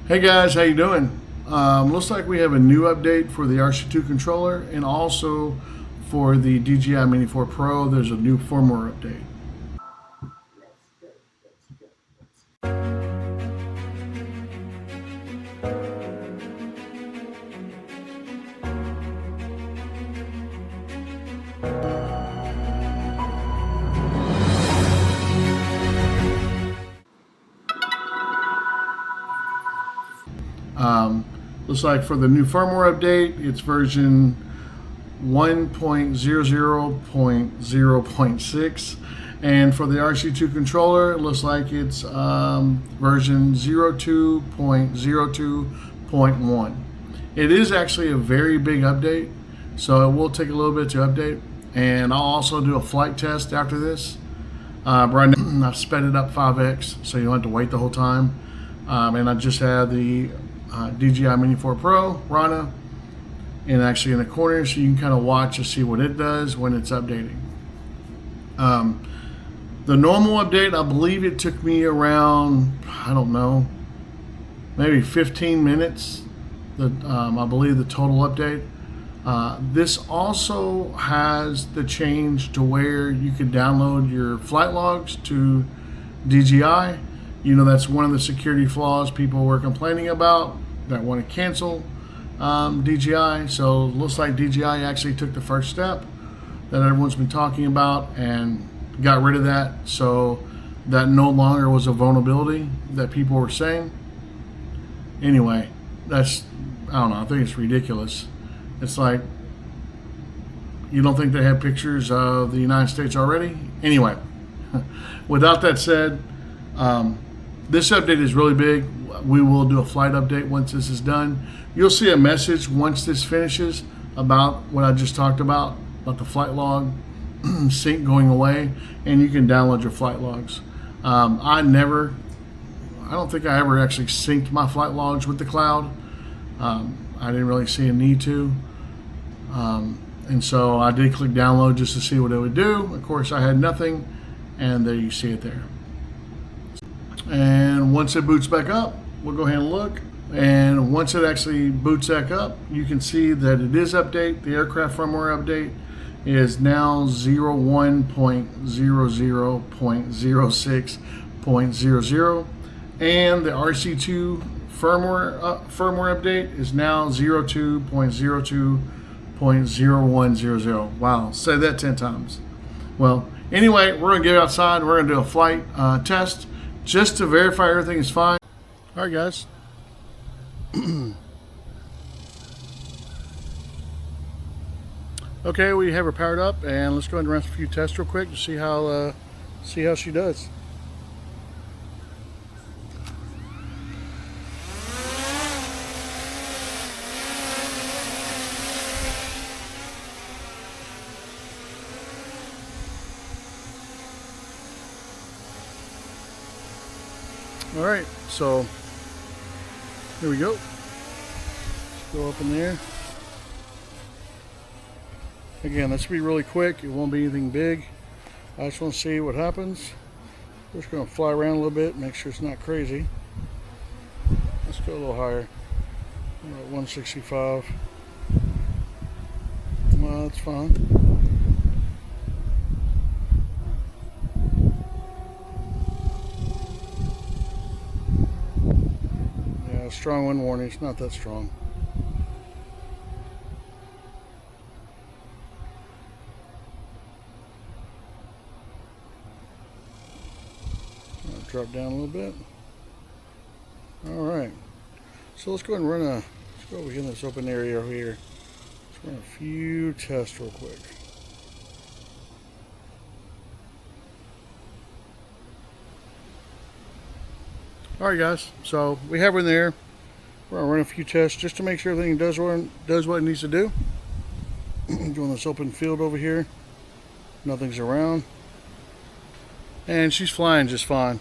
Hey guys, how you doing? Looks like we have a new update for the Rc2 controller, and also for the Dji M4P Pro, there's a new firmware update. Looks like for the new firmware update, it's version 1.00.0.6, and for the Rc2 controller, it looks like it's version 02.02.1. It is actually a very big update, so it will take a little bit to update, and I'll also do a flight test after this. Right now, I've sped it up 5x, so you don't have to wait the whole time. And I just had the Dji M4P Pro Rana, and actually in the corner, so you can kind of watch and see what it does when it's updating. The normal update, I believe it took me around, I don't know, maybe 15 minutes. I believe the total update. This also has the change to where you can download your flight logs to DJI. You know, that's one of the security flaws people were complaining about that want to cancel DJI. So it looks like DJI actually took the first step that everyone's been talking about and got rid of that. So that no longer was a vulnerability that people were saying. Anyway, that's, I don't know, I think it's ridiculous. It's like, you don't think they have pictures of the United States already? Anyway, without that said, this update is really big. We will do a flight update once this is done. You'll see a message once this finishes about what I just talked about the flight log sync going away, and you can download your flight logs. I don't think I ever actually synced my flight logs with the cloud. I didn't really see a need to. And so I did click download just to see what it would do. Of course, I had nothing, and there you see it there. And once it boots back up, we'll go ahead and look. And once it actually boots back up, you can see that it is update. The aircraft firmware update is now 01.00.0600, and the Rc2 firmware update is now 02.02.0100. Wow, say that 10 times. Well, anyway, we're gonna get outside. We're gonna do a flight test just to verify everything is fine. All right, guys. Okay, we have her powered up, and let's go ahead and run a few tests real quick to see how she does. All right, so here we go. Let's go up in there. Again, this will be really quick. It won't be anything big. I just want to see what happens. We're just going to fly around a little bit, make sure it's not crazy. Let's go a little higher. We're at 165. Well, that's fine. Yeah, strong wind warning. It's not that strong. Drop down a little bit. All right, so let's go ahead and let's go over here in this open area over here. Let's run a few tests real quick. All right, guys, so we have her in there. We're gonna run a few tests just to make sure everything does what it needs to do. Doing this open field over here, nothing's around, and she's flying just fine.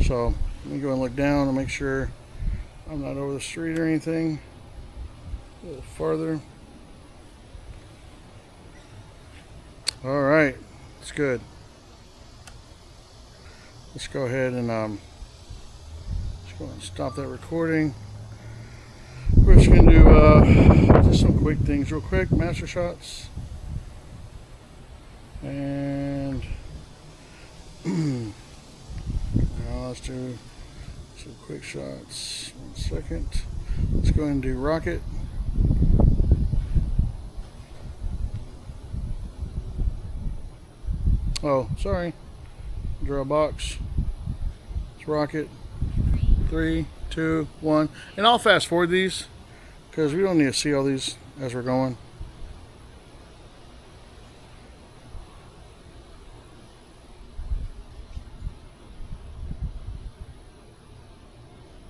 So let me go and look down and make sure I'm not over the street or anything. A little farther. All right, it's good. Let's go ahead and Just going to stop that recording. We're just going to do just some quick things real quick. Master shots. And now let's do some quick shots. 1 second. Let's go ahead and do rocket. Oh, sorry. Draw a box. It's rocket. 3, 2, 1. And I'll fast forward these because we don't need to see all these as we're going.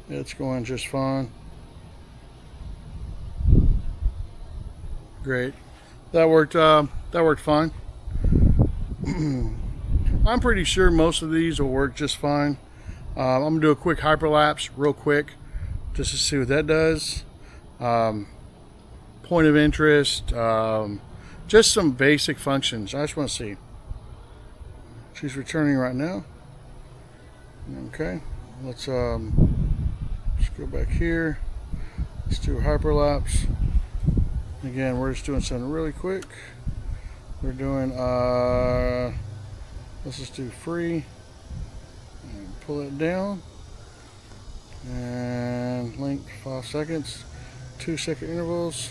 It's going just fine. Great. That worked fine. I'm pretty sure most of these will work just fine. I'm gonna do a quick hyperlapse real quick just to see what that does. Point of interest, just some basic functions. I just want to see. She's returning right now. Okay, let's go back here. Let's do a hyperlapse. Again, we're just doing something really quick. We're doing let's just do free and pull it down and length 5 seconds, 2-second intervals.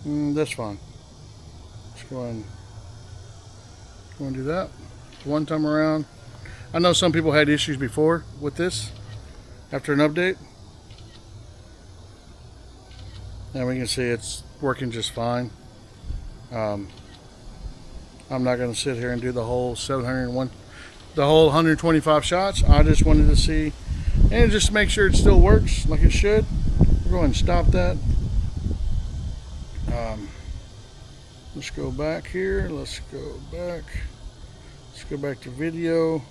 That's fine. Let's go ahead and do that one time around. I know some people had issues before with this after an update, and we can see it's working just fine. I'm not going to sit here and do the whole 125 shots. I just wanted to see and just make sure it still works like it should. We're going to stop that. Let's go back here. Let's go back to video.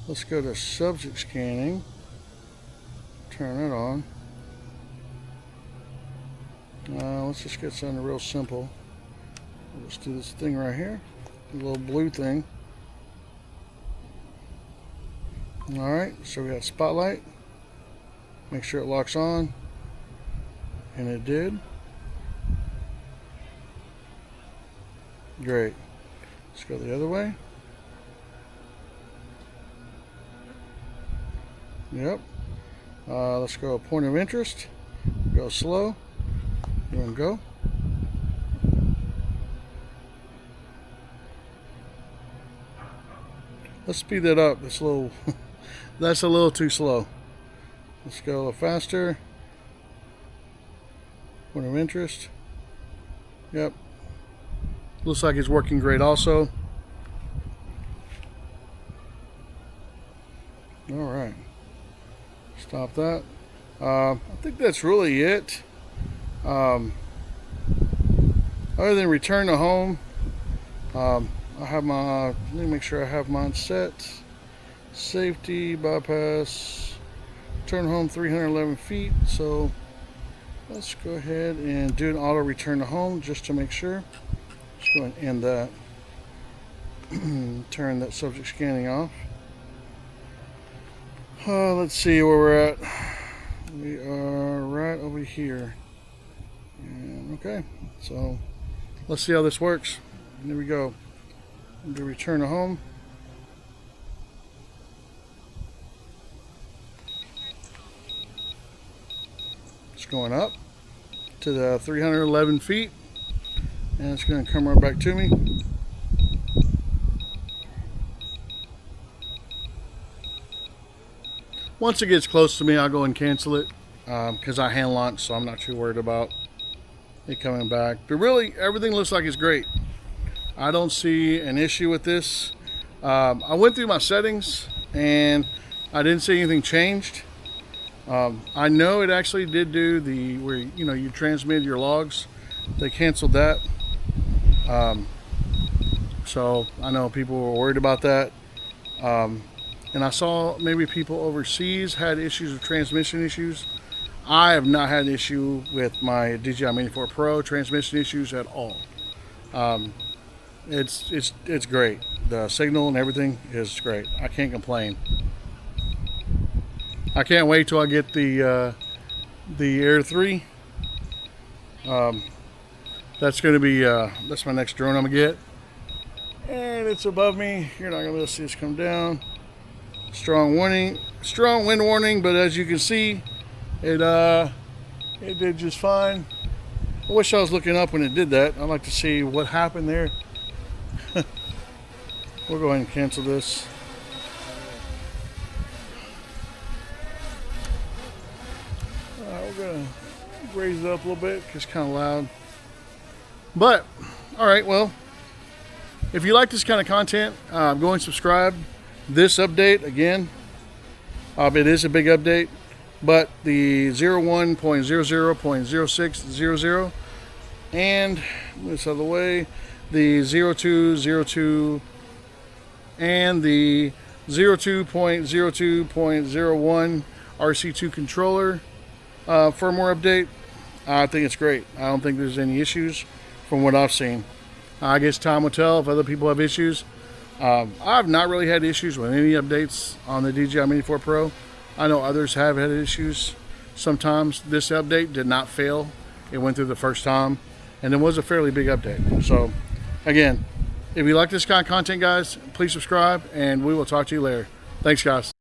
Let's go to subject scanning. Turn it on. Let's just get something real simple. Let's do this thing right here, a little blue thing. Alright, so we got spotlight. Make sure it locks on, and it did. Great. Let's go the other way. Yep. Let's go point of interest. Go slow. And go. Let's speed that up. That's a little that's a little too slow. Let's go a little faster. Point of interest. Yep. Looks like it's working great also. Alright. Stop that. I think that's really it. Other than return to home, I have my, let me make sure I have mine set. Safety, bypass, return home 311 feet. So let's go ahead and do an auto return to home just to make sure. Let's go ahead and end that. Turn that subject scanning off. Let's see where we're at. We are right over here. And okay, so let's see how this works. Here we go. Do return to home. It's going up to the 311 feet, and it's going to come right back to me. Once it gets close to me, I'll go and cancel it because I hand launch, so I'm not too worried about it coming back. But really, everything looks like it's great. I don't see an issue with this. I went through my settings and I didn't see anything changed. I know it actually did do the where you transmit your logs. They canceled that. So I know people were worried about that. And I saw maybe people overseas had issues with transmission issues. I have not had an issue with my DJI Mini 4 Pro transmission issues at all. It's great. The signal and everything is great. I can't complain. I can't wait till I get the Air 3. That's going to be that's my next drone I'm gonna get, and it's above me. You're not gonna be able to see this come down. Strong wind warning, but as you can see, it did just fine. I wish I was looking up when it did that. I'd like to see what happened there. We'll go ahead and cancel this. We're gonna raise it up a little bit because it's kind of loud. But all right, well, if you like this kind of content, go and subscribe. This update again, it is a big update, but the 01.00.0600 and this other way, the 02.02 and the 02.02.01 Rc2 controller firmware update, I think it's great. I don't think there's any issues from what I've seen. I guess time will tell if other people have issues. I've not really had issues with any updates on the DJI Mini 4 Pro. I know others have had issues sometimes. This update did not fail. It went through the first time, and it was a fairly big update. So again, if you like this kind of content, guys, please subscribe, and we will talk to you later. Thanks, guys.